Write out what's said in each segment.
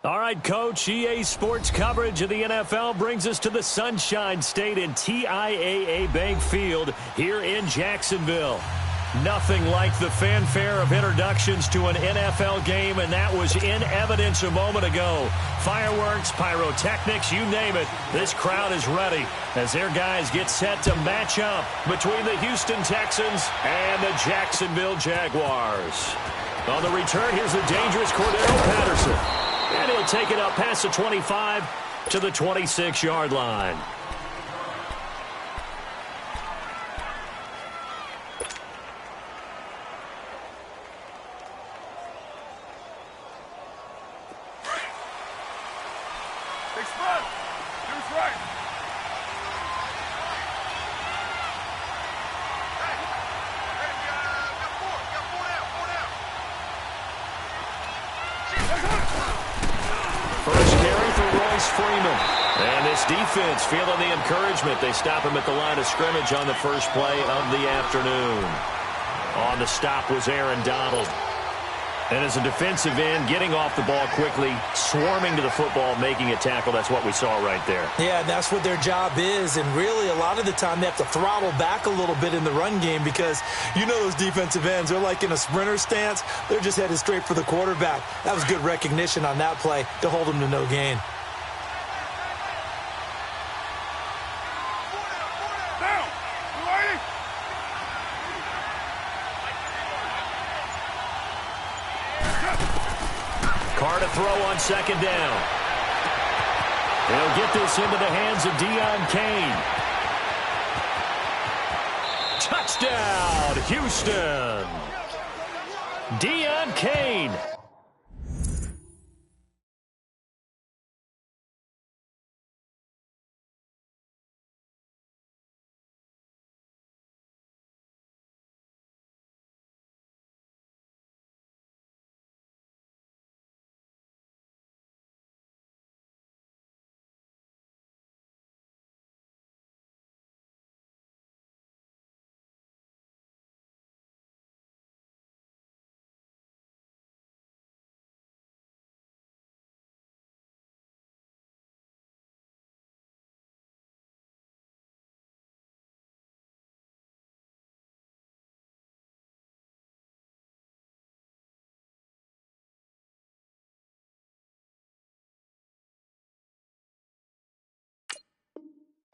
All right, Coach, EA Sports coverage of the NFL brings us to the Sunshine State in TIAA Bank Field here in Jacksonville. Nothing like the fanfare of introductions to an NFL game, and that was in evidence a moment ago. Fireworks, pyrotechnics, you name it. This crowd is ready as their guys get set to match up between the Houston Texans and the Jacksonville Jaguars. On the return, here's the dangerous Cordero Patterson. And he'll take it up past the 25 to the 26-yard line. Defense feeling the encouragement. They stop him at the line of scrimmage on the first play of the afternoon. On the stop was Aaron Donald. And as a defensive end, getting off the ball quickly, swarming to the football, making a tackle, that's what we saw right there. Yeah, that's what their job is. And really, a lot of the time, they have to throttle back a little bit in the run game because you know those defensive ends, they're like in a sprinter stance. They're just headed straight for the quarterback. That was good recognition on that play to hold them to no gain. Throw on second down. He'll get this into the hands of Deon Cain. Touchdown, Houston. Deon Cain.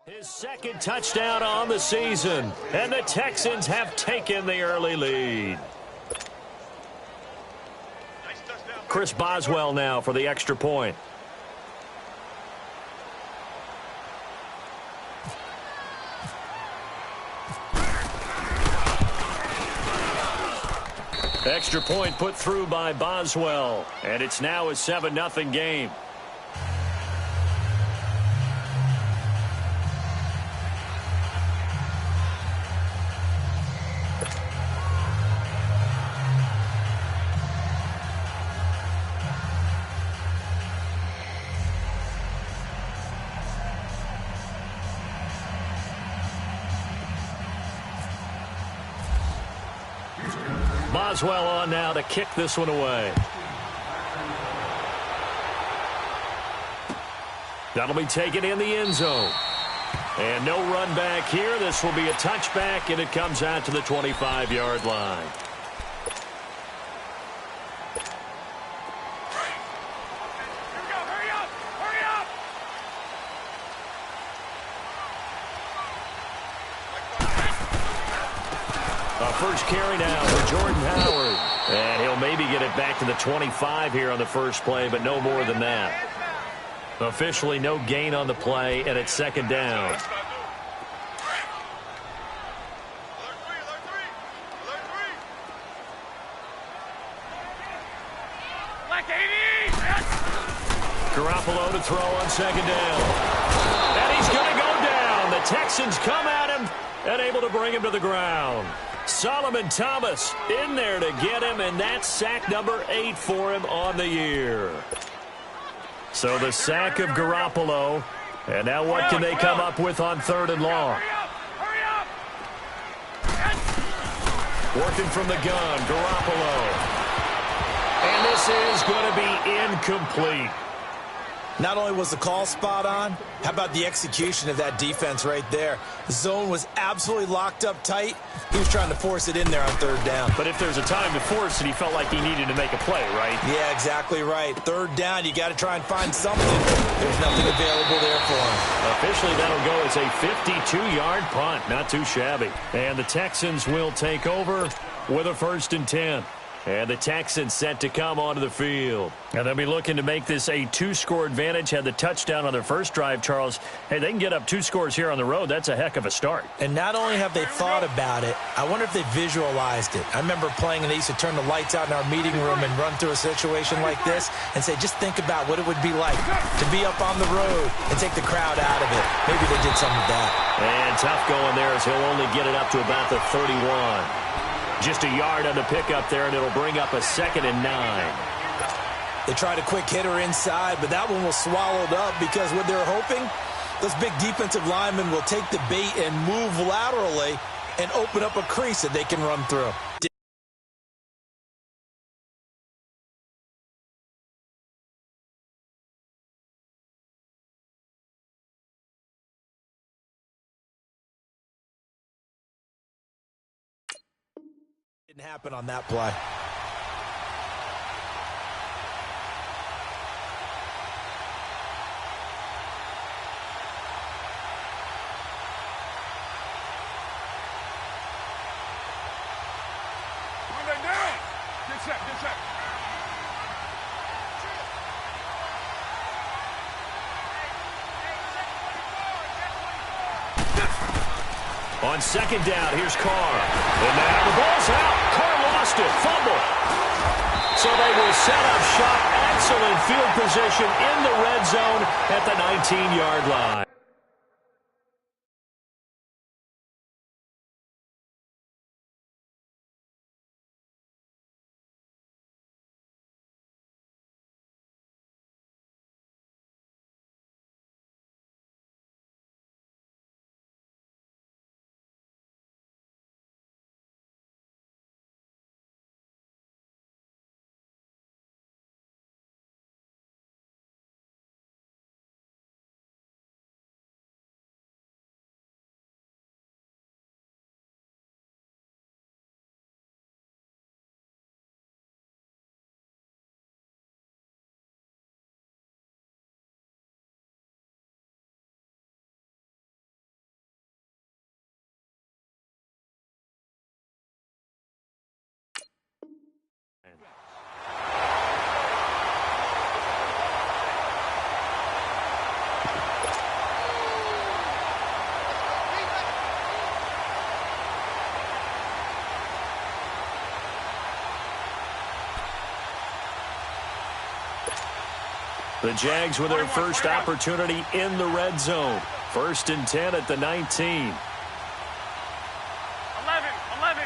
His second touchdown on the season, and the Texans have taken the early lead. Chris Boswell now for the extra point. Extra point put through by Boswell, and it's now a 7-0 game. Boswell on now to kick this one away. That'll be taken in the end zone. And no run back here. This will be a touchback, and it comes out to the 25-yard line. First carry now for Jordan Howard. And he'll maybe get it back to the 25 here on the first play, but no more than that. Officially no gain on the play, and it's second down. Garoppolo to throw on second down. And he's going to go down. The Texans come at him and able to bring him to the ground. Solomon Thomas in there to get him, and that's sack number 8 for him on the year. So the sack of Garoppolo, and now what can they come up with on 3rd and long? Working from the gun, Garoppolo. And this is going to be incomplete. Not only was the call spot on, how about the execution of that defense right there? The zone was absolutely locked up tight. He was trying to force it in there on third down. But if there's a time to force it, he felt like he needed to make a play, right? Yeah, exactly right. Third down, you got to try and find something. There's nothing available there for him. Officially, that'll go as a 52-yard punt. Not too shabby. And the Texans will take over with a 1st and 10. And the Texans set to come onto the field. And they'll be looking to make this a 2-score advantage. Had the touchdown on their first drive, Charles. Hey, they can get up 2 scores here on the road. That's a heck of a start. And not only have they thought about it, I wonder if they visualized it. I remember playing and they used to turn the lights out in our meeting room and run through a situation like this and say, just think about what it would be like to be up on the road and take the crowd out of it. Maybe they did some of that. And tough going there as he'll only get it up to about the 31. Just a yard on the pickup there, and it'll bring up a 2nd and 9. They tried a quick hitter inside, but that one was swallowed up because what they're hoping, those big defensive linemen will take the bait and move laterally and open up a crease that they can run through. Didn't happen on that play. Get set. On 2nd down, here's Carr. And now the ball's out. Carr lost it. Fumble. So they will set up shop. Excellent field position in the red zone at the 19-yard line. The Jags with their first opportunity in the red zone. 1st and 10 at the 19. 11. 11.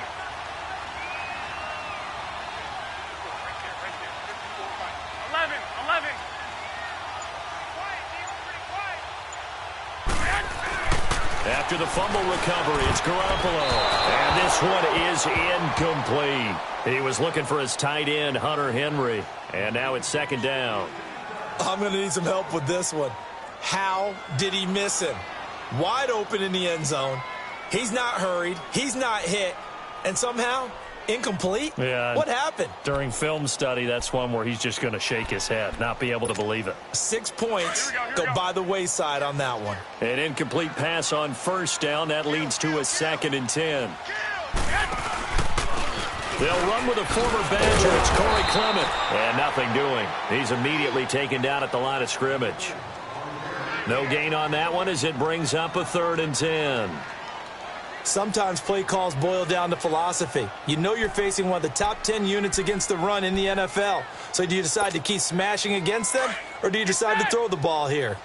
After the fumble recovery, it's Garoppolo. And this one is incomplete. He was looking for his tight end, Hunter Henry. And now it's 2nd down. I'm going to need some help with this one. How did he miss him? Wide open in the end zone. He's not hurried. He's not hit. And somehow, incomplete? Yeah. What happened? During film study, that's one where he's just going to shake his head, not be able to believe it. 6 points go by the wayside on that one. An incomplete pass on 1st down. That leads to a 2nd and 10. They'll run with a former Badger. It's Corey Clement. And nothing doing. He's immediately taken down at the line of scrimmage. No gain on that one as it brings up a 3rd and 10. Sometimes play calls boil down to philosophy. You know you're facing one of the top 10 units against the run in the NFL. So do you decide to keep smashing against them, or do you decide to throw the ball here?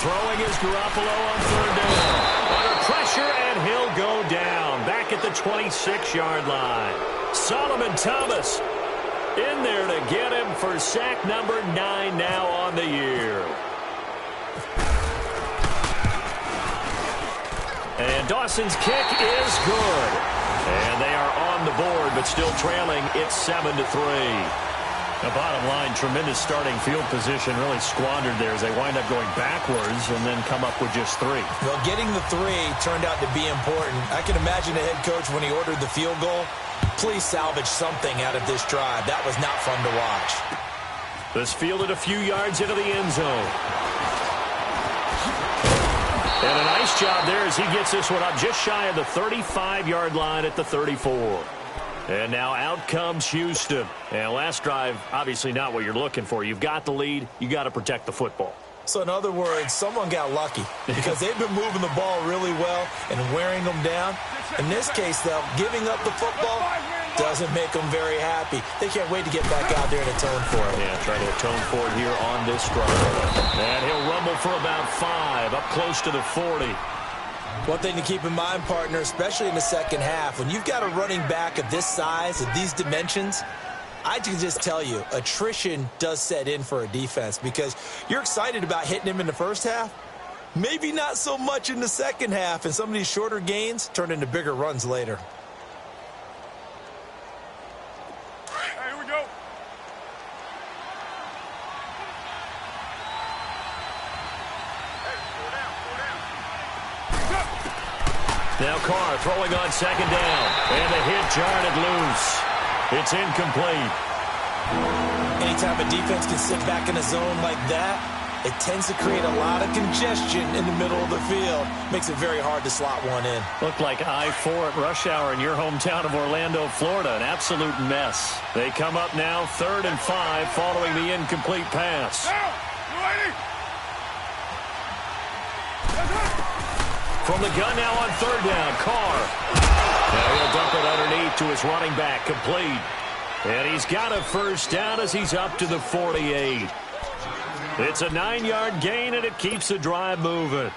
Throwing is Garoppolo on 3rd down. Under pressure, and he'll go down. Back at the 26-yard line. Solomon Thomas in there to get him for sack number 9 now on the year. And Dawson's kick is good. And they are on the board, but still trailing. It's 7-3. The bottom line, tremendous starting field position, really squandered there as they wind up going backwards and then come up with just 3. Well, getting the 3 turned out to be important. I can imagine the head coach when he ordered the field goal. Please salvage something out of this drive. That was not fun to watch. This fielded a few yards into the end zone. And a nice job there as he gets this one up just shy of the 35-yard line at the 34. And now out comes Houston. And last drive, obviously not what you're looking for. You've got the lead. You got to protect the football. So in other words, someone got lucky because they've been moving the ball really well and wearing them down. In this case, though, giving up the football doesn't make them very happy. They can't wait to get back out there and atone for it. Yeah, try to atone for it here on this drive. And he'll rumble for about 5, up close to the 40. One thing to keep in mind, partner, especially in the second half, when you've got a running back of this size, of these dimensions, I can just tell you, attrition does set in for a defense because you're excited about hitting him in the first half. Maybe not so much in the second half, and some of these shorter gains turn into bigger runs later. Here we go. Now Carr throwing on second down. And the hit jarred it loose. It's incomplete. Anytime a defense can sit back in a zone like that, it tends to create a lot of congestion in the middle of the field. Makes it very hard to slot one in. Looked like I-4 at rush hour in your hometown of Orlando, Florida. An absolute mess. They come up now 3rd and 5 following the incomplete pass. Down. You ready? From the gun now on 3rd down, Carr. Now he'll dump it underneath to his running back, complete. And he's got a first down as he's up to the 48. It's a 9-yard gain, and it keeps the drive moving.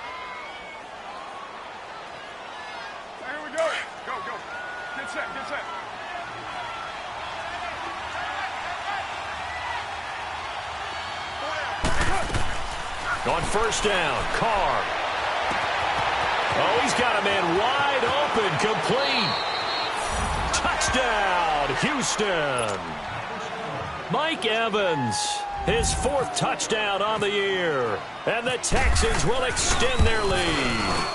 Here we go. Go, go. Get set, get set. On 1st down, Carr. Oh, he's got a man wide open, complete. Touchdown, Houston. Mike Evans, his 4th touchdown on the year. And the Texans will extend their lead.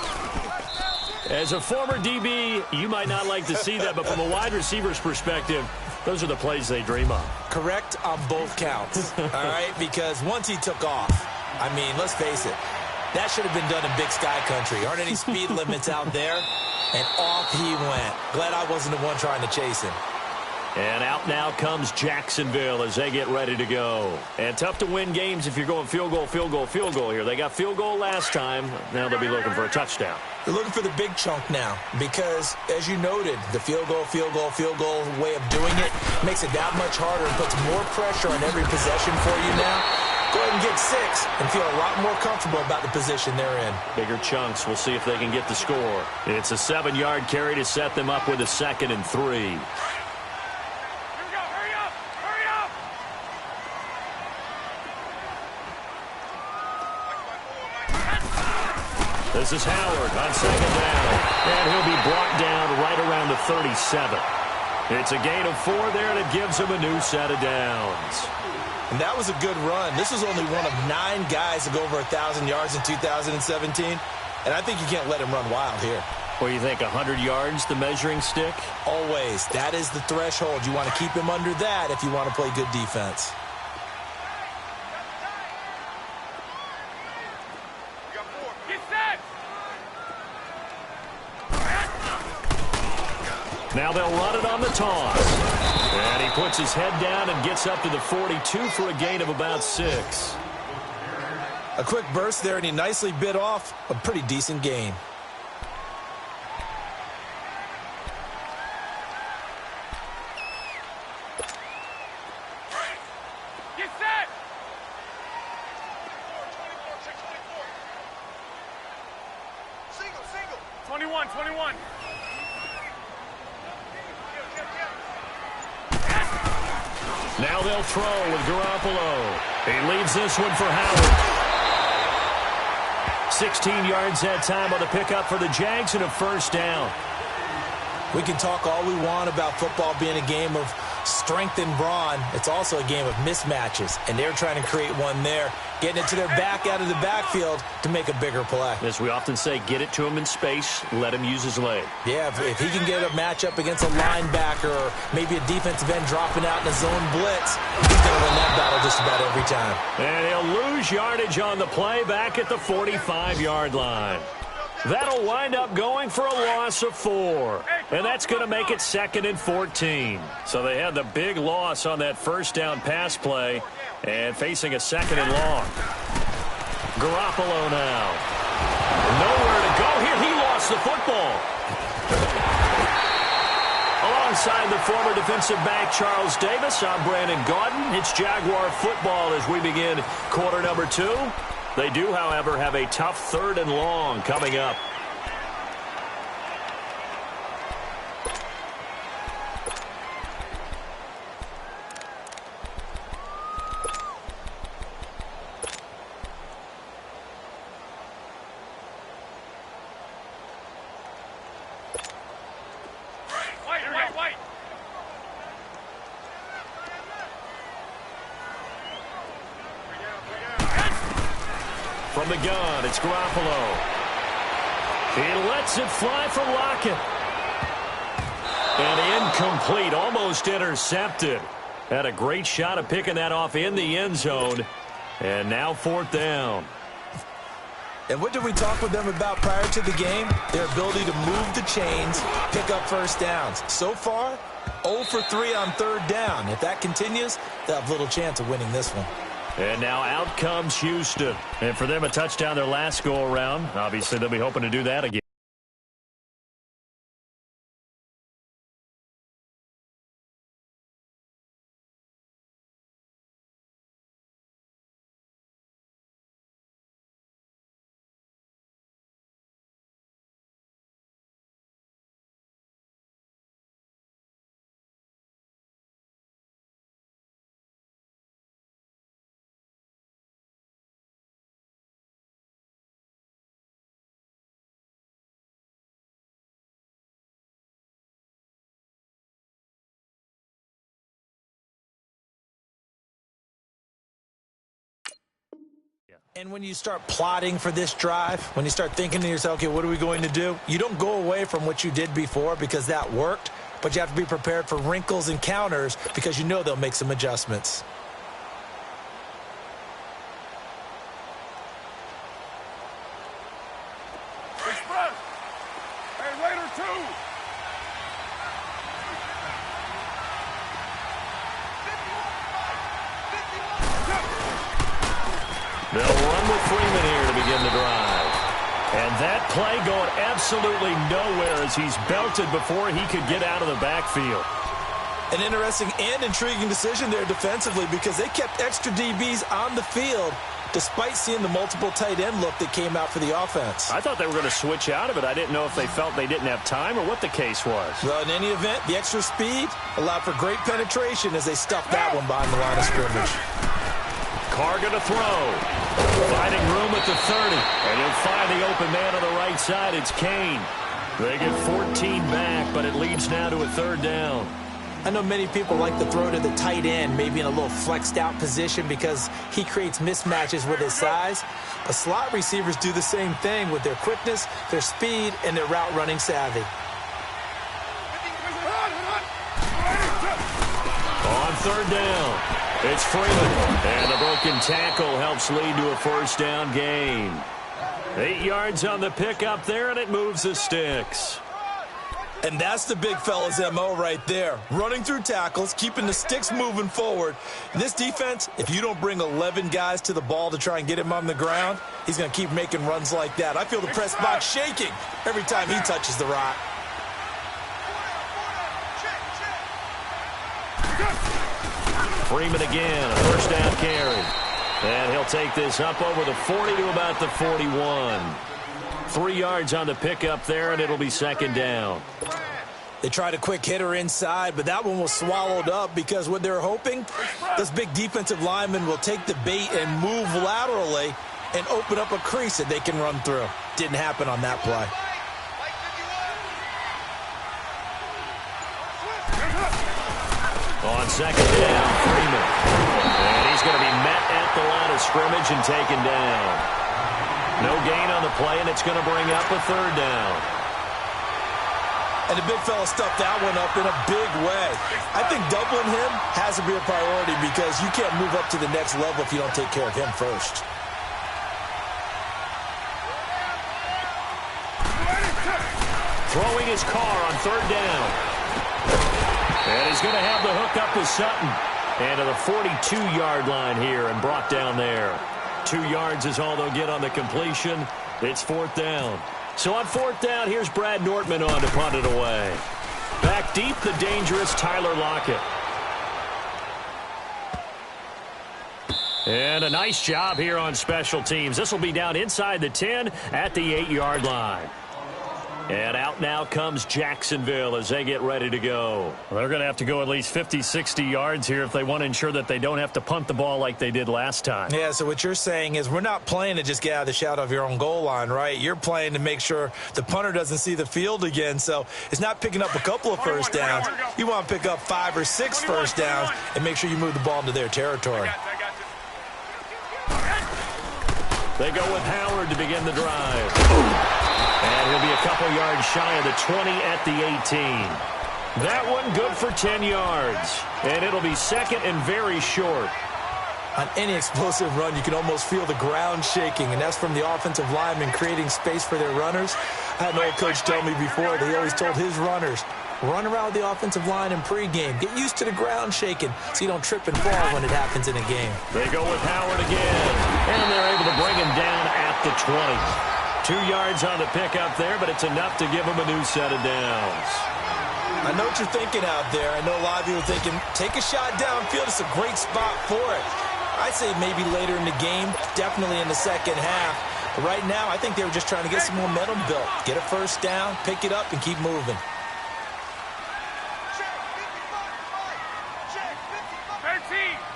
As a former DB, you might not like to see that, but from a wide receiver's perspective, those are the plays they dream of. Correct on both counts, all right? Because once he took off, I mean, let's face it, that should have been done in Big Sky Country. Aren't any speed limits out there? And off he went. Glad I wasn't the one trying to chase him. And out now comes Jacksonville as they get ready to go. And tough to win games if you're going field goal, field goal, field goal here. They got field goal last time. Now they'll be looking for a touchdown. They're looking for the big chunk now because, as you noted, the field goal, field goal, field goal way of doing it makes it that much harder and puts more pressure on every possession for you now. Go ahead and get 6 and feel a lot more comfortable about the position they're in. Bigger chunks. We'll see if they can get the score. It's a 7-yard carry to set them up with a 2nd and 3. This is Howard on 2nd down. And he'll be brought down right around the 37. It's a gain of 4 there, and it gives him a new set of downs. And that was a good run. This was only one of 9 guys to go over 1,000 yards in 2017. And I think you can't let him run wild here. What do you think, 100 yards, the measuring stick? Always. That is the threshold. You want to keep him under that if you want to play good defense. Now they'll run it on the toss. And he puts his head down and gets up to the 42 for a gain of about 6. A quick burst there, and he nicely bit off a pretty decent gain. Get set! 21, 21. Now they'll throw with Garoppolo. He leaves this one for Howard. 16 yards that time on the pickup for the Jags and a first down. We can talk all we want about football being a game of strength and brawn. It's also a game of mismatches, and they're trying to create one there, getting it to their back out of the backfield to make a bigger play. As we often say, get it to him in space, let him use his leg. Yeah, if he can get a matchup against a linebacker or maybe a defensive end dropping out in a zone blitz, he's going to win that battle just about every time. And he'll lose yardage on the play back at the 45-yard line. That'll wind up going for a loss of 4. And that's going to make it 2nd and 14. So they had the big loss on that first down pass play and facing a 2nd and long. Garoppolo now. Nowhere to go here. He lost the football. Alongside the former defensive back Charles Davis, I'm Brandon Gaudin. It's Jaguar football as we begin quarter number 2. They do, however, have a tough 3rd and long coming up. Wait. From the gun, it's Garoppolo. He lets it fly from Lockett. And incomplete, almost intercepted. Had a great shot of picking that off in the end zone. And now 4th down. And what did we talk with them about prior to the game? Their ability to move the chains, pick up first downs. So far, 0 for 3 on 3rd down. If that continues, they'll have little chance of winning this one. And now out comes Houston. And for them, a touchdown their last go-around. Obviously, they'll be hoping to do that again. And when you start plotting for this drive, when you start thinking to yourself, okay, what are we going to do? You don't go away from what you did before because that worked, but you have to be prepared for wrinkles and counters because you know they'll make some adjustments. Express. Hey, Raider 2. They'll run with Freeman here to begin the drive. And that play going absolutely nowhere as he's belted before he could get out of the backfield. An interesting and intriguing decision there defensively because they kept extra DBs on the field despite seeing the multiple tight end look that came out for the offense. I thought they were going to switch out of it. I didn't know if they felt they didn't have time or what the case was. Well, in any event, the extra speed allowed for great penetration as they stuffed that one behind the line of scrimmage. Carr going to throw. Finding room at the 30. And he'll find the open man on the right side. It's Kane. They get 14 back, but it leads now to a 3rd down. I know many people like to throw to the tight end, maybe in a little flexed out position because he creates mismatches with his size. But slot receivers do the same thing with their quickness, their speed, and their route running savvy. On 3rd down, it's Freeman. And the broken tackle helps lead to a 1st down gain. 8 yards on the pickup there, and it moves the sticks. And that's the big fella's MO right there. Running through tackles, keeping the sticks moving forward. In this defense, if you don't bring 11 guys to the ball to try and get him on the ground, he's going to keep making runs like that. I feel the press box shaking every time he touches the rock. Freeman again, a 1st down carry. And he'll take this up over the 40 to about the 41. 3 yards on the pickup there, and it'll be 2nd down. They tried a quick hitter inside, but that one was swallowed up because what they're hoping, this big defensive lineman will take the bait and move laterally and open up a crease that they can run through. Didn't happen on that play. On second down, Freeman. And he's going to be met at the line of scrimmage and taken down. No gain on the play, and it's going to bring up a third down. And the big fella stuffed that one up in a big way. I think doubling him has to be a priority because you can't move up to the next level if you don't take care of him first. Throwing his car on third down. And he's going to have the hook up to Sutton. And to the 42-yard line here and brought down there. 2 yards is all they'll get on the completion. It's fourth down. So on fourth down, here's Brad Nortman on to punt it away. Back deep, the dangerous Tyler Lockett. And a nice job here on special teams. This will be down inside the 10 at the 8-yard line. And out now comes Jacksonville as they get ready to go. Well, they're going to have to go at least 50, 60 yards here if they want to ensure that they don't have to punt the ball like they did last time. Yeah, so what you're saying is we're not playing to just get out of the shadow of your own goal line, right? You're playing to make sure the punter doesn't see the field again. So it's not picking up a couple of first downs. You want to pick up 5 or 6 first downs and make sure you move the ball into their territory. They go with Howard to begin the drive. And he'll be a couple yards shy of the 20 at the 18. That one good for 10 yards. And it'll be second and very short. On any explosive run, you can almost feel the ground shaking, and that's from the offensive linemen creating space for their runners. I had an old coach tell me before that he always told his runners, run around the offensive line in pregame. Get used to the ground shaking so you don't trip and fall when it happens in a game. They go with Howard again, and they're able to bring him down at the 20. 2 yards on the pickup there, but it's enough to give him a new set of downs. I know what you're thinking out there. I know a lot of you are thinking, take a shot downfield. It's a great spot for it. I'd say maybe later in the game, definitely in the second half. But right now, I think they were just trying to get some momentum built. Get a first down, pick it up, and keep moving.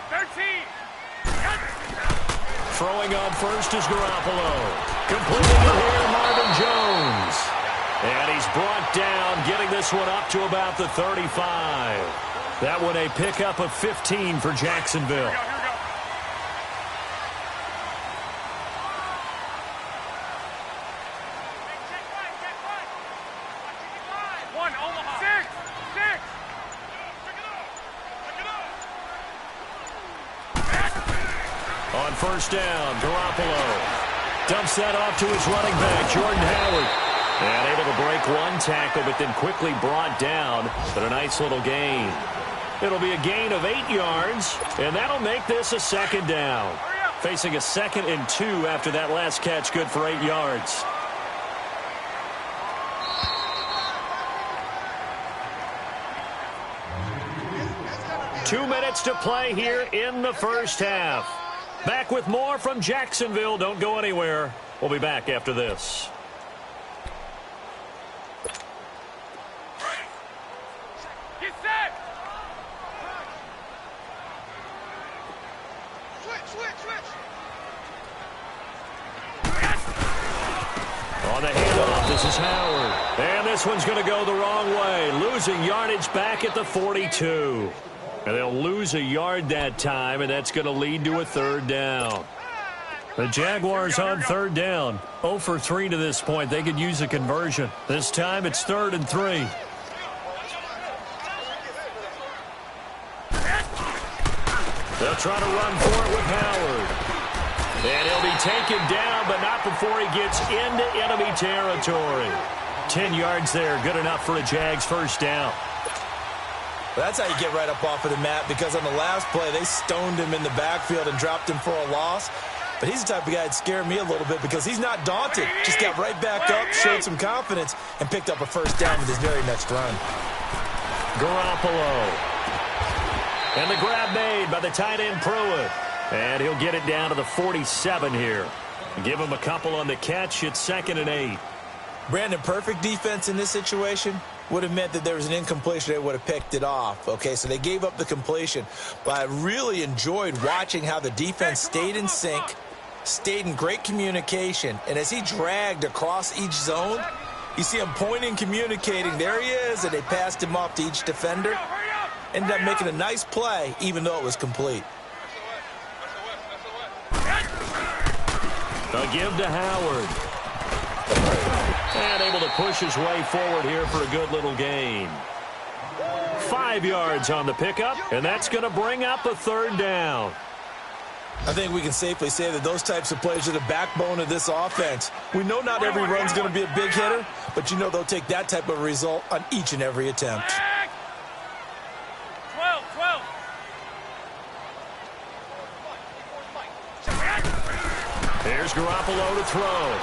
13. Throwing on first is Garoppolo. Completing it here, Marvin Jones. And he's brought down, getting this one up to about the 35. That one a pickup of 15 for Jacksonville. Here we go. One, Omaha. 6. On first down, Garoppolo dumps that off to his running back, Jordan Howard. And able to break one tackle, but then quickly brought down. But a nice little gain. It'll be a gain of 8 yards, and that'll make this a second down. Facing a 2nd and 2 after that last catch, good for 8 yards. Two minutes to play here in the first half. Back with more from Jacksonville. Don't go anywhere. We'll be back after this. Get set. Switch. On the handoff, this is Howard. And this one's going to go the wrong way. Losing yardage back at the 42. And they'll lose a yard that time, and that's going to lead to a third down. The Jaguars on third down. 0 for 3 to this point. They could use a conversion. This time it's 3rd and 3. They'll try to run for it with Howard. And he'll be taken down, but not before he gets into enemy territory. 10 yards there, good enough for a Jags first down. Well, that's how you get right up off of the mat, because on the last play, they stoned him in the backfield and dropped him for a loss. But he's the type of guy that scared me a little bit because he's not daunted. Just got right back up, showed some confidence, and picked up a first down with his very next run. Garoppolo. And the grab made by the tight end Pruitt. And he'll get it down to the 47 here. Give him a couple on the catch. It's 2nd and 8. Brandon, perfect defense in this situation would have meant that there was an incompletion. They would have picked it off. Okay, so they gave up the completion. But I really enjoyed watching how the defense stayed in sync, stayed in great communication. And as he dragged across each zone, you see him pointing, communicating. There he is, and they passed him off to each defender. Ended up making a nice play, even though it was complete. A give to Howard. And able to push his way forward here for a good little gain. 5 yards on the pickup, and that's going to bring up a third down. I think we can safely say that those types of plays are the backbone of this offense. We know not every run's going to be a big hitter, but you know they'll take that type of result on each and every attempt. 12. Here's Garoppolo to throw.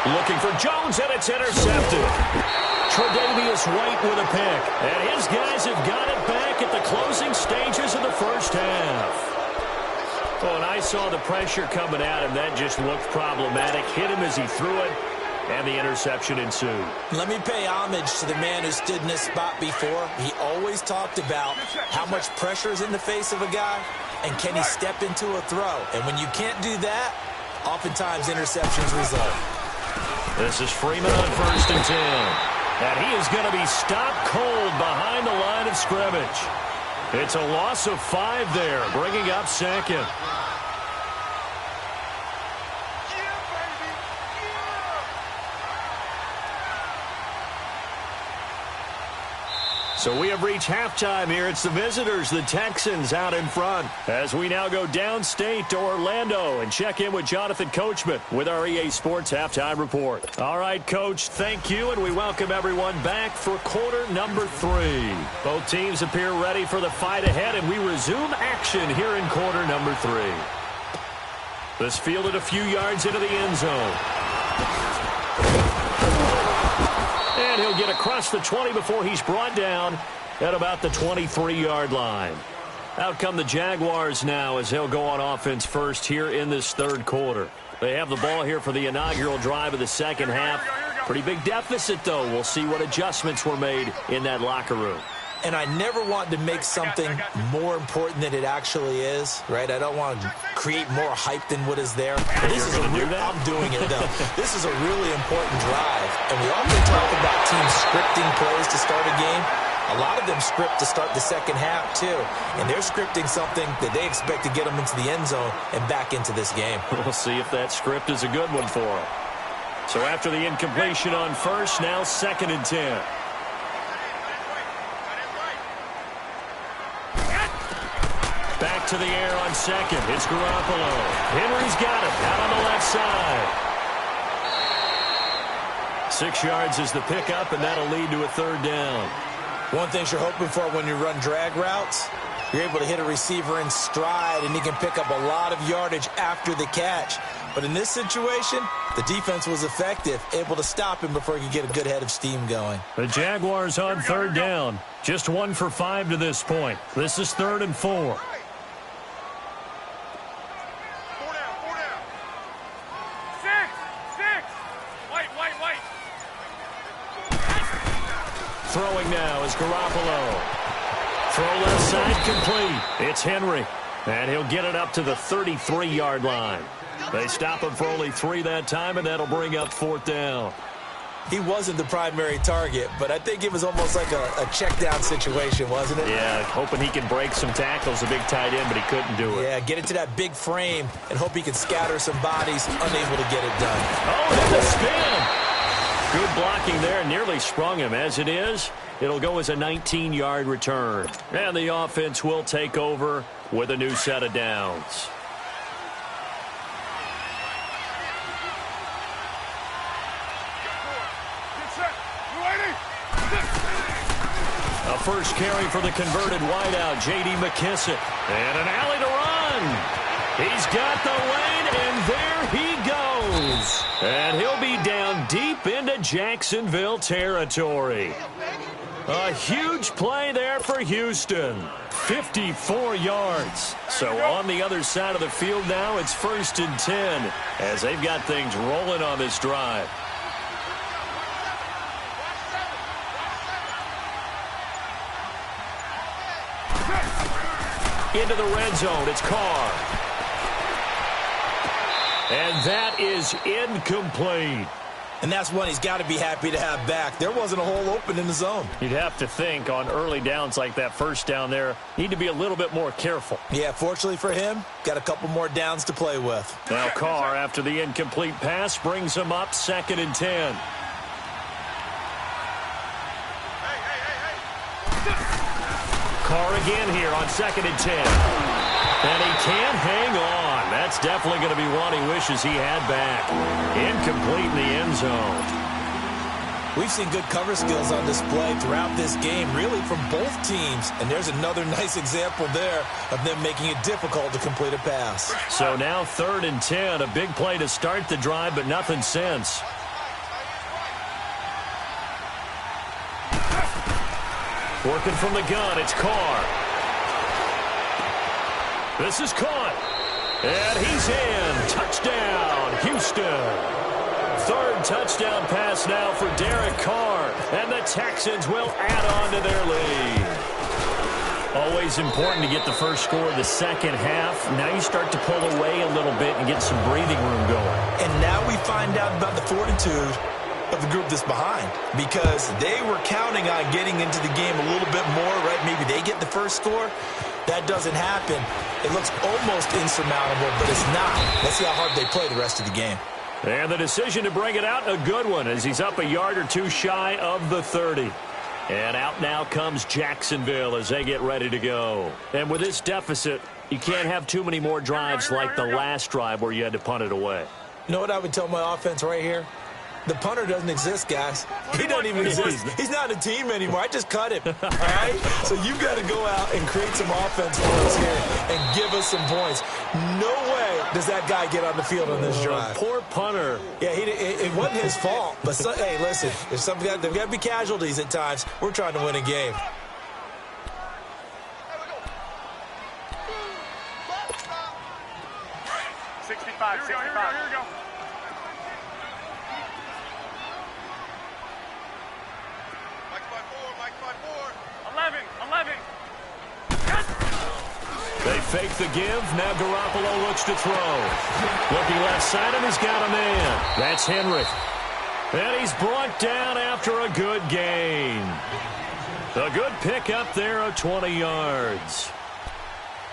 Looking for Jones, and it's intercepted. Tre'Davious White with a pick. And his guys have got it back at the closing stages of the first half. Oh, and I saw the pressure coming at him. That just looked problematic. Hit him as he threw it, and the interception ensued. Let me pay homage to the man who stood in this spot before. He always talked about how much pressure is in the face of a guy, and can he step into a throw. And when you can't do that, oftentimes interceptions result. This is Freeman on 1st and 10. And he is going to be stopped cold behind the line of scrimmage. It's a loss of 5 there, bringing up second. So we have reached halftime here. It's the visitors, the Texans, out in front. As we now go downstate to Orlando and check in with Jonathan Coachman with our EA Sports Halftime Report. All right, Coach, thank you, and we welcome everyone back for quarter number 3. Both teams appear ready for the fight ahead, and we resume action here in quarter number 3. This fielded a few yards into the end zone. And he'll get across the 20 before he's brought down at about the 23-yard line. Out come the Jaguars now as they'll go on offense first here in this third quarter. They have the ball here for the inaugural drive of the second half. Pretty big deficit, though. We'll see what adjustments were made in that locker room. And I never want to make something more important than it actually is, right? I don't want to create more hype than what is there. This is I'm doing it, though. This is a really important drive. And we often talk about teams scripting plays to start a game. A lot of them script to start the second half, too. And they're scripting something that they expect to get them into the end zone and back into this game. We'll see if that script is a good one for them. So after the incompletion on first, now 2nd and 10. Back to the air on second. It's Garoppolo. Henry's got it out on the left side. 6 yards is the pickup, and that'll lead to a third down. One thing you're hoping for when you run drag routes, you're able to hit a receiver in stride, and he can pick up a lot of yardage after the catch. But in this situation, the defense was effective, able to stop him before he could get a good head of steam going. The Jaguars on third down. Just 1 for 5 to this point. This is 3rd and 4. Throwing now is Garoppolo. Throw left side complete. It's Henry. And he'll get it up to the 33-yard line. They stop him for only 3 that time, and that'll bring up 4th down. He wasn't the primary target, but I think it was almost like a check down situation, wasn't it? Yeah, hoping he can break some tackles, a big tight end, but he couldn't do it. Yeah, get into that big frame and hope he can scatter some bodies, unable to get it done. Oh, and the spin. Good blocking there, nearly sprung him. As it is, it'll go as a 19-yard return. And the offense will take over with a new set of downs. A first carry for the converted wideout, J.D. McKissick. And an alley to run. He's got the lane, and there he goes. And he'll be down deep into Jacksonville territory. A huge play there for Houston. 54 yards. So on the other side of the field now, it's 1st and 10 as they've got things rolling on this drive. Into the red zone, it's Carr. And that is incomplete. And that's one he's got to be happy to have back. There wasn't a hole open in the zone. You'd have to think on early downs like that first down there, need to be a little bit more careful. Yeah, fortunately for him, got a couple more downs to play with. Now Carr, after the incomplete pass, brings him up 2nd and 10. Carr again here on 2nd and 10. And he can't hang on. That's definitely going to be one he wishes he had back. Incomplete in the end zone. We've seen good cover skills on display throughout this game, really from both teams. And there's another nice example there of them making it difficult to complete a pass. So now 3rd and 10, a big play to start the drive, but nothing since. Working from the gun, it's Carr. This is caught. And he's in. Touchdown, Houston. 3rd touchdown pass now for Derek Carr. And the Texans will add on to their lead. Always important to get the first score of the second half. Now you start to pull away a little bit and get some breathing room going. And now we find out about the fortitude of the group that's behind, because they were counting on getting into the game a little bit more, right? Maybe they get the first score. That doesn't happen. It looks almost insurmountable, but it's not. Let's see how hard they play the rest of the game. And the decision to bring it out, a good one, as he's up a yard or two shy of the 30. And out now comes Jacksonville as they get ready to go. And with this deficit, you can't have too many more drives like the last drive where you had to punt it away. You know what I would tell my offense right here? The punter doesn't exist, guys. He doesn't even exist. He's not a team anymore. I just cut him, all right? So you've got to go out and create some offense for us here and give us some points. No way does that guy get on the field on this drive. Poor punter. Yeah, it wasn't his fault. But, hey, listen, there's got to be casualties at times. We're trying to win a game. Here we go. Mike by four. 11. They fake the give. Now Garoppolo looks to throw. Looking left side, and he's got a man. That's Henry. And he's brought down after a good gain. A good pickup there of 20 yards.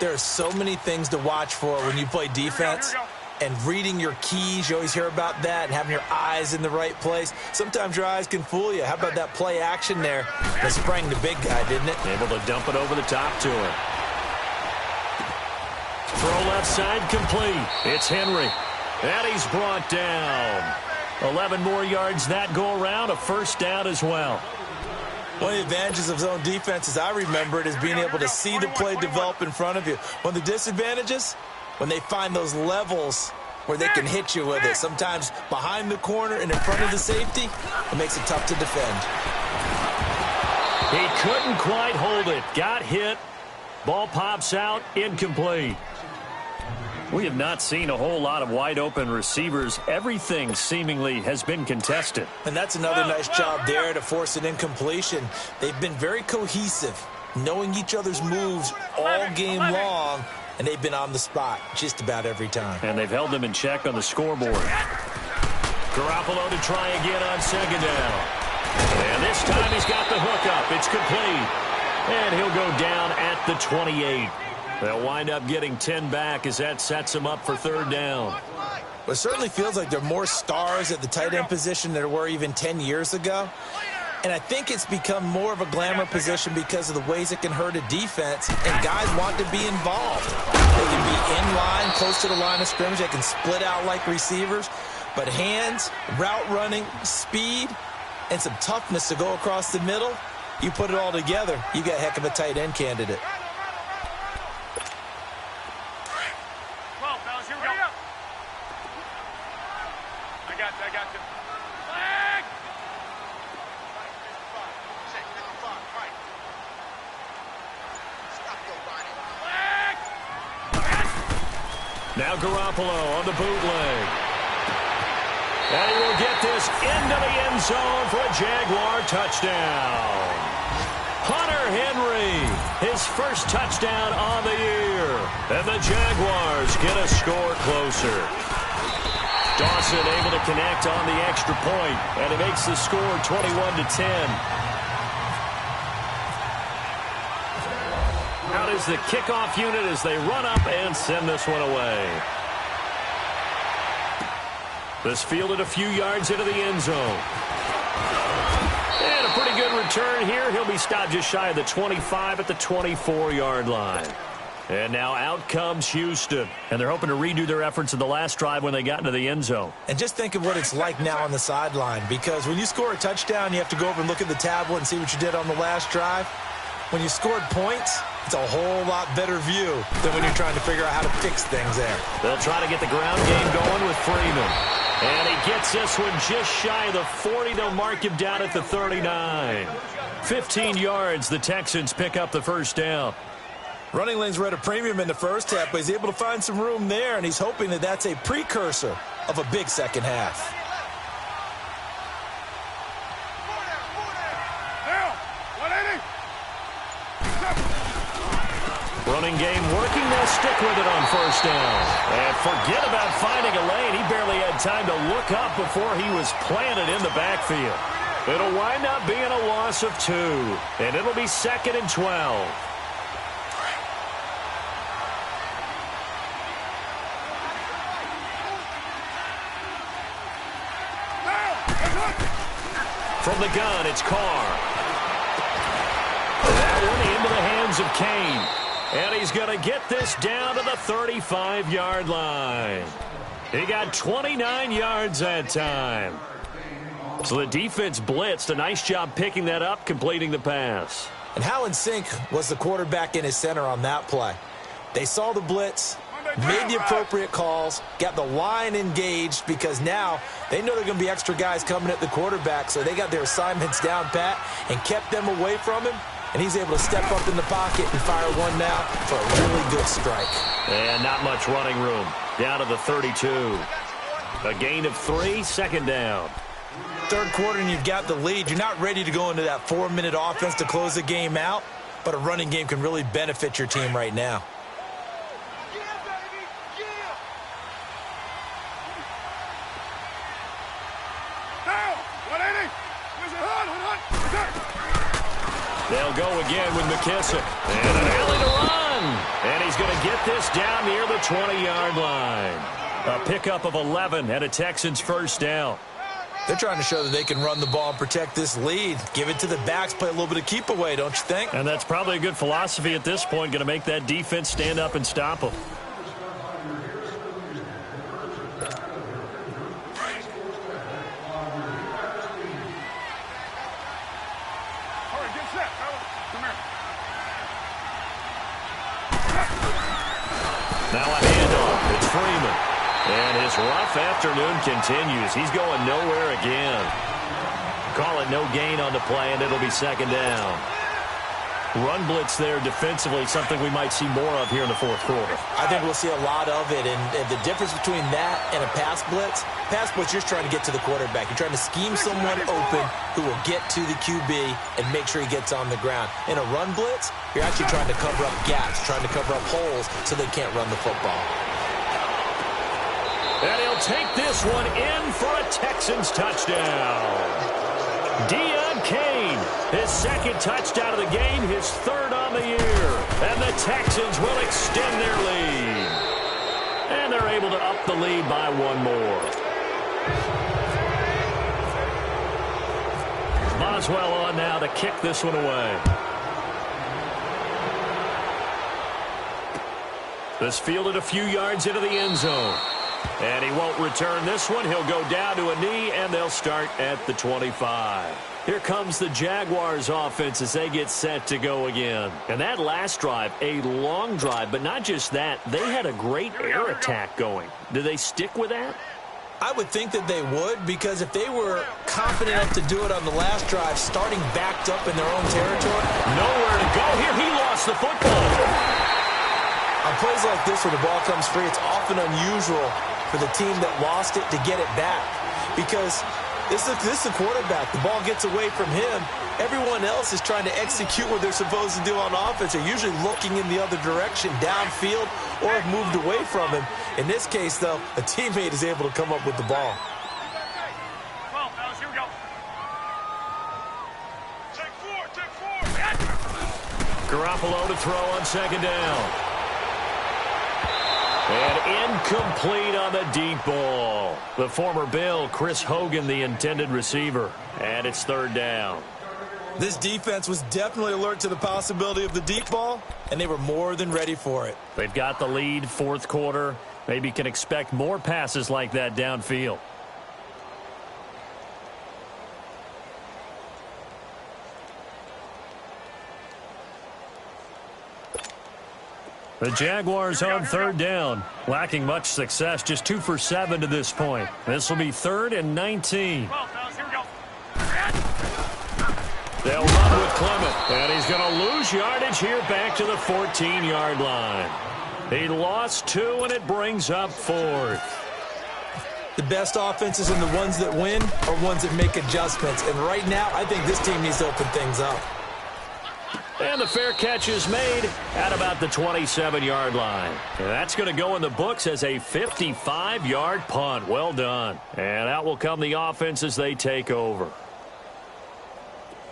There are so many things to watch for when you play defense. And reading your keys, you always hear about that, and having your eyes in the right place. Sometimes your eyes can fool you. How about that play action there? That sprang the big guy, didn't it? Able to dump it over the top to him. Throw left side complete. It's Henry. And he's brought down. 11 more yards that go around, a first down as well. One of the advantages of zone defense, as I remember it, is being able to see the play develop in front of you. One of the disadvantages, when they find those levels where they can hit you with it. Sometimes behind the corner and in front of the safety, it makes it tough to defend. He couldn't quite hold it. Got hit. Ball pops out. Incomplete. We have not seen a whole lot of wide-open receivers. Everything seemingly has been contested. And that's another nice job there to force an incompletion. They've been very cohesive, knowing each other's moves all game long, and they've been on the spot just about every time. And they've held them in check on the scoreboard. Garoppolo to try again on second down. And this time he's got the hookup. It's complete. And he'll go down at the 28. They'll wind up getting 10 back as that sets them up for third down. Well, it certainly feels like there are more stars at the tight end position than there were even 10 years ago. And I think it's become more of a glamour position because of the ways it can hurt a defense, and guys want to be involved. They can be in line, close to the line of scrimmage. They can split out like receivers. But hands, route running, speed, and some toughness to go across the middle, you put it all together, you got a heck of a tight end candidate. I got you. Now Garoppolo on the bootleg. And he will get this into the end zone for a Jaguar touchdown. Hunter Henry, his first touchdown on the year. And the Jaguars get a score closer. Dawson able to connect on the extra point, and it makes the score 21-10. Out is the kickoff unit as they run up and send this one away. This fielded a few yards into the end zone. And a pretty good return here. He'll be stopped just shy of the 25 at the 24-yard line. And now out comes Houston. And they're hoping to redo their efforts in the last drive when they got into the end zone. And just think of what it's like now on the sideline, because when you score a touchdown, you have to go over and look at the tablet and see what you did on the last drive. When you scored points, it's a whole lot better view than when you're trying to figure out how to fix things there. They'll try to get the ground game going with Freeman. And he gets this one just shy of the 40. They'll mark him down at the 39. 15 yards, the Texans pick up the first down. Running lanes were at a premium in the first half, but he's able to find some room there, and he's hoping that that's a precursor of a big second half. Running game working. They'll stick with it on first down. And forget about finding a lane. He barely had time to look up before he was planted in the backfield. It'll wind up being a loss of 2. And it'll be 2nd and 12. From the gun, it's Carr. That one into the hands of Kane. And he's going to get this down to the 35-yard line. He got 29 yards that time. So the defense blitzed. A nice job picking that up, completing the pass. And how in sync was the quarterback in his center on that play? They saw the blitz, made the appropriate calls, got the line engaged, because now they know there are going to be extra guys coming at the quarterback, so they got their assignments down pat and kept them away from him. And he's able to step up in the pocket and fire one now for a really good strike. And not much running room. Down to the 32. A gain of 3, 2nd down. Third quarter and you've got the lead. You're not ready to go into that 4-minute offense to close the game out, but a running game can really benefit your team right now. They'll go again with McKissick. And an alley to run. And he's going to get this down near the 20-yard line. A pickup of 11 and a Texans first down. They're trying to show that they can run the ball and protect this lead. Give it to the backs, play a little bit of keep away, don't you think? And that's probably a good philosophy at this point. Going to make that defense stand up and stop them. Now a handoff. It's Freeman. And his rough afternoon continues. He's going nowhere again. Call it no gain on the play, and it'll be 2nd down. Run blitz there defensively, something we might see more of here in the fourth quarter. I think we'll see a lot of it, and the difference between that and a pass blitz, you're just trying to get to the quarterback. You're trying to scheme someone open who will get to the QB and make sure he gets on the ground. In a run blitz, you're actually trying to cover up gaps, trying to cover up holes so they can't run the football. And he'll take this one in for a Texans touchdown. Deon Cain, his 2nd touchdown of the game, his 3rd on the year. And the Texans will extend their lead. And they're able to up the lead by 1 more. Boswell on now to kick this one away. This fielded a few yards into the end zone. And he won't return this one. He'll go down to a knee, and they'll start at the 25. Here comes the Jaguars offense as they get set to go again. And that last drive, a long drive, but not just that. They had a great air attack going. Do they stick with that? I would think that they would, because if they were confident enough to do it on the last drive, starting backed up in their own territory. Nowhere to go here. He lost the football. On plays like this where the ball comes free, it's often unusual for the team that lost it to get it back, because This is the quarterback. The ball gets away from him. Everyone else is trying to execute what they're supposed to do on offense. They're usually looking in the other direction, downfield, or have moved away from him. In this case, though, a teammate is able to come up with the ball. Garoppolo to throw on second down. And incomplete on the deep ball. The former Bill, Chris Hogan, the intended receiver. And it's third down. This defense was definitely alert to the possibility of the deep ball, and they were more than ready for it. They've got the lead, fourth quarter. Maybe can expect more passes like that downfield. The Jaguars on third down, lacking much success, just 2 for 7 to this point. This will be 3rd and 19. They'll run with Clement, and he's going to lose yardage here back to the 14-yard line. He lost 2, and it brings up 4th. The best offenses and the ones that win are ones that make adjustments. And right now, I think this team needs to open things up. And the fair catch is made at about the 27-yard line. And that's going to go in the books as a 55-yard punt. Well done. And out will come the offense as they take over.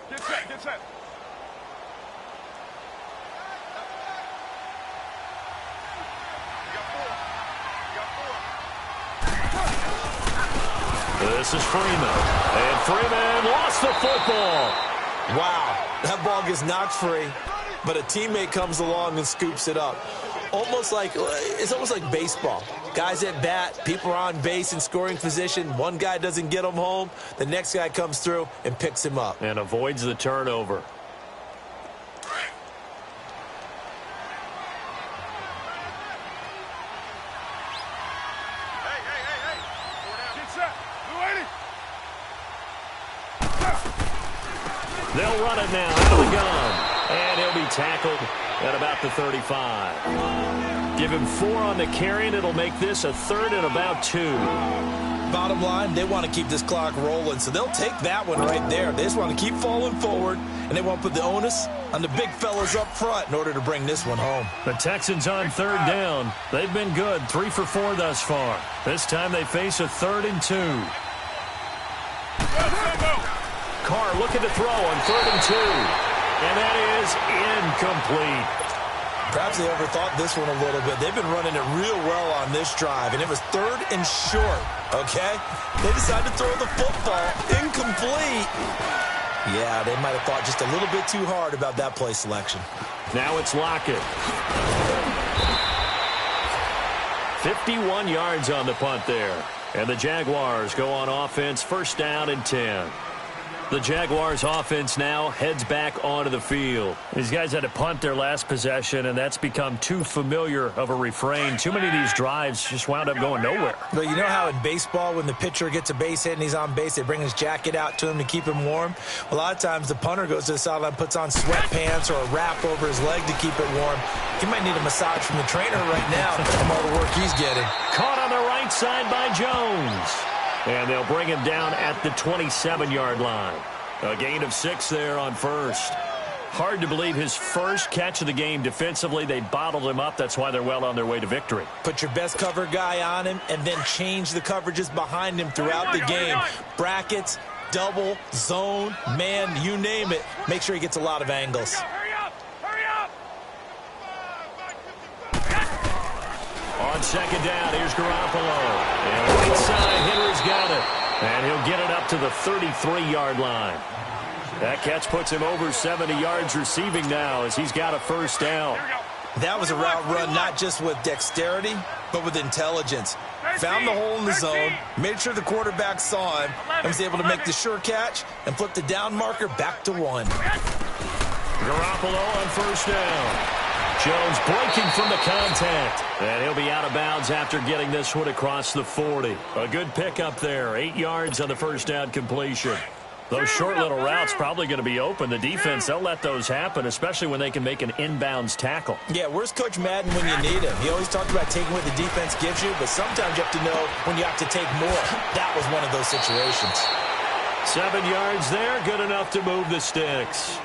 Get set, get set. This is Freeman. And Freeman lost the football. Wow, that ball gets knocked free, but a teammate comes along and scoops it up. It's almost like baseball. Guys at bat, people are on base in scoring position. One guy doesn't get him home. The next guy comes through and picks him up. And avoids the turnover. They'll run it now out of the gun. And he'll be tackled at about the 35. Give him 4 on the carry, and it'll make this a 3rd and about 2. Bottom line, they want to keep this clock rolling, so they'll take that one right there. They just want to keep falling forward, and they want to put the onus on the big fellas up front in order to bring this one home. The Texans on 3rd down. They've been good, 3 for 4 thus far. This time they face a 3rd and 2. Carr looking to throw on 3rd and 2. And that is incomplete. Perhaps they overthought this one a little bit. They've been running it real well on this drive, and it was 3rd and short, okay? They decided to throw the football incomplete. Yeah, they might have thought just a little bit too hard about that play selection. Now it's Lockett. 51 yards on the punt there. And the Jaguars go on offense, 1st down and 10. The Jaguars offense now heads back onto the field. These guys had to punt their last possession, and that's become too familiar of a refrain. Too many of these drives just wound up going nowhere. But you know how in baseball, when the pitcher gets a base hit and he's on base, they bring his jacket out to him to keep him warm? A lot of times the punter goes to the sideline, puts on sweatpants or a wrap over his leg to keep it warm. He might need a massage from the trainer right now from all the work he's getting. Caught on the right side by Jones. And they'll bring him down at the 27-yard line. A gain of 6 there on 1st. Hard to believe his first catch of the game defensively. They bottled him up. That's why they're well on their way to victory. Put your best cover guy on him and then change the coverages behind him throughout the game. Brackets, double, zone, man, you name it. Make sure he gets a lot of angles. Hurry up! Hurry up! On 2nd down, here's Garoppolo. And right side, Henry's got it. And he'll get it up to the 33-yard line. That catch puts him over 70 yards receiving now as he's got a 1st down. That was a route run not just with dexterity, but with intelligence. Found the hole in the zone, made sure the quarterback saw him, and was able to make the sure catch and flip the down marker back to 1. Garoppolo on 1st down. Jones breaking from the contact. And he'll be out of bounds after getting this one across the 40. A good pickup there. 8 yards on the 1st down completion. Those short little routes probably going to be open. The defense, they'll let those happen, especially when they can make an inbounds tackle. Yeah, where's Coach Madden when you need him? He always talked about taking what the defense gives you, but sometimes you have to know when you have to take more. That was one of those situations. 7 yards there, good enough to move the sticks.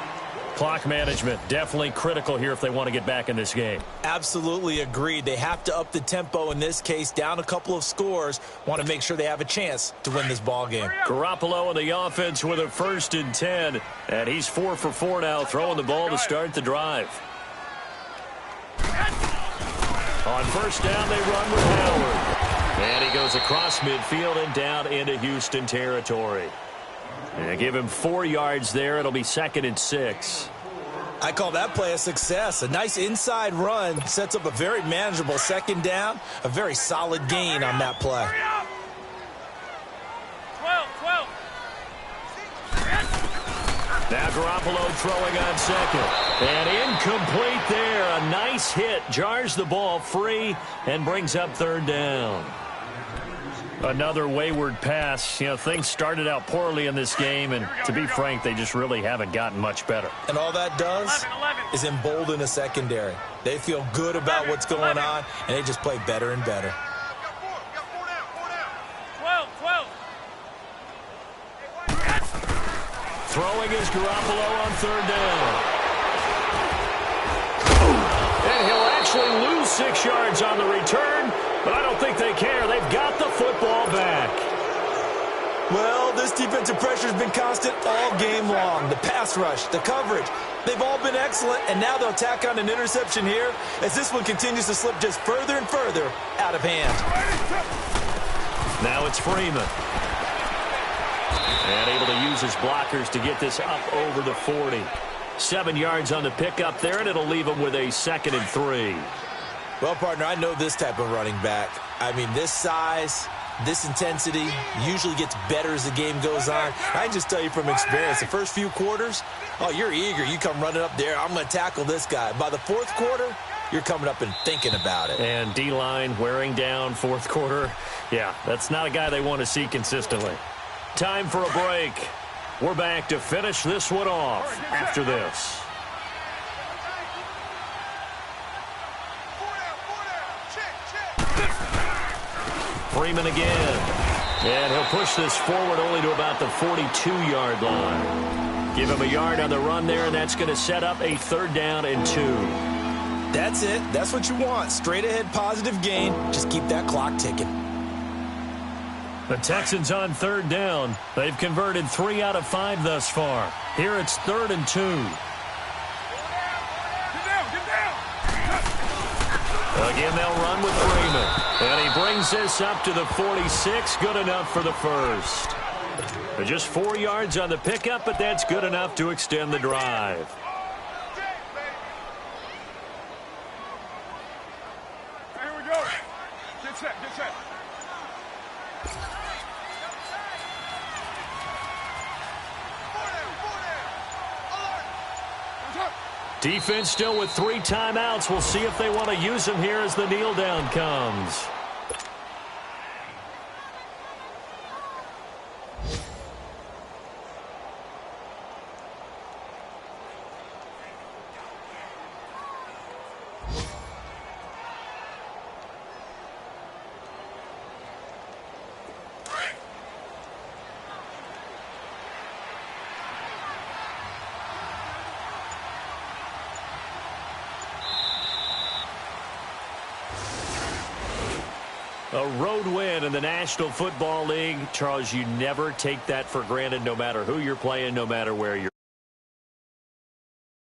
Clock management, definitely critical here if they want to get back in this game. Absolutely agreed. They have to up the tempo in this case, down a couple of scores. Want to make sure they have a chance to win this ball game. Garoppolo in the offense with a 1st and 10. And he's 4 for 4 now, throwing the ball to start the drive. On 1st down, they run with Howard. And he goes across midfield and down into Houston territory. And they give him 4 yards there. It'll be 2nd and 6. I call that play a success. A nice inside run sets up a very manageable 2nd down. A very solid gain on that play. 12. Now Garoppolo throwing on 2nd. And incomplete there. A nice hit. Jars the ball free and brings up 3rd down. Another wayward pass. You know, things started out poorly in this game, and to be frank, they just really haven't gotten much better. And all that does 11. is embolden a secondary. They feel good about what's going on, and they just play better and better. 12. Throwing is Garoppolo on 3rd down. And he'll actually lose 6 yards on the return, but I don't think they care. They've got the football back. Well, this defensive pressure has been constant all game long. The pass rush, the coverage, they've all been excellent, and now they'll tack on an interception here as this one continues to slip just further and further out of hand. Now it's Freeman. And able to use his blockers to get this up over the 40. 7 yards on the pickup there, and it'll leave him with a 2nd and 3. Well, partner, I know this type of running back. I mean, this size, this intensity usually gets better as the game goes on. I can just tell you from experience, the first few quarters, oh, you're eager. You come running up there, I'm going to tackle this guy. By the 4th quarter, you're coming up and thinking about it. And D-line wearing down 4th quarter. Yeah, that's not a guy they want to see consistently. Time for a break. We're back to finish this one off after this. Freeman again. And he'll push this forward only to about the 42-yard line. Give him a yard on the run there, and that's going to set up a 3rd down and 2. That's it. That's what you want. Straight ahead positive gain. Just keep that clock ticking. The Texans on 3rd down. They've converted 3 out of 5 thus far. Here it's 3rd and 2. Get down. Again, they'll run with Freeman. And he brings this up to the 46. Good enough for the 1st. Just 4 yards on the pickup, but that's good enough to extend the drive. Here we go. Get set. Defense still with 3 timeouts. We'll see if they want to use them here as the kneel down comes. A road win in the National Football League. Charles, you never take that for granted no matter who you're playing, no matter where you're